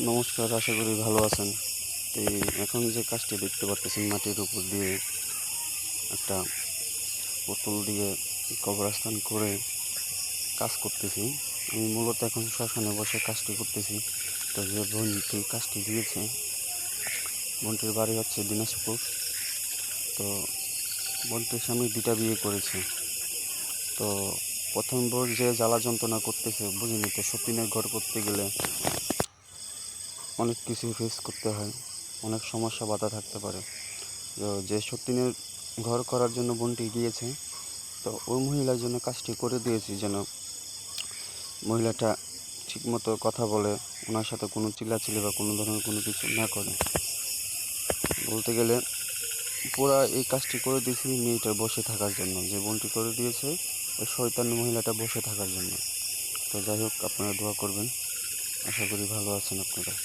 নমস্কার, আশা করি ভালো আছেন। এই এখন যে কাজটি দেখতে পাচ্ছেন, মাটির উপর দিয়ে একটা বোতল দিয়ে কবরস্থান করে কাজ করতেছি। আমি মূলত এখন শ্মশানে বসে কাজটি করতেছি। তো যে বোনটি কাজটি দিয়েছে, বোনটির বাড়ি হচ্ছে দিনাজপুর। তো বোনটির স্বামী 2টা বিয়ে করেছে। তো প্রথম বউ যে জ্বালা যন্ত্রণা করতেছে বুঝিনি। তো সতীনের ঘর করতে গেলে অনেক কিছু ফেস করতে হয়, অনেক সমস্যা বাধা থাকতে পারে। তো যে সতীনের ঘর করার জন্য বোনটি গিয়েছে, তো ওই মহিলার জন্য কাজটি করে দিয়েছি যেন মহিলাটা ঠিকমতো কথা বলে, ওনার সাথে কোনো চিল্লাচিল্লি বা কোনো ধরনের কোনো কিছু না করে। বলতে গেলে পুরা এই কাজটি করে দিয়েছি মেয়েটার বসে থাকার জন্য, যে বোনটি করে দিয়েছে ওই শয়তান মহিলাটা বসে থাকার জন্য। তো যাই হোক, আপনারা দোয়া করবেন। আশা করি ভালো আছেন আপনারা।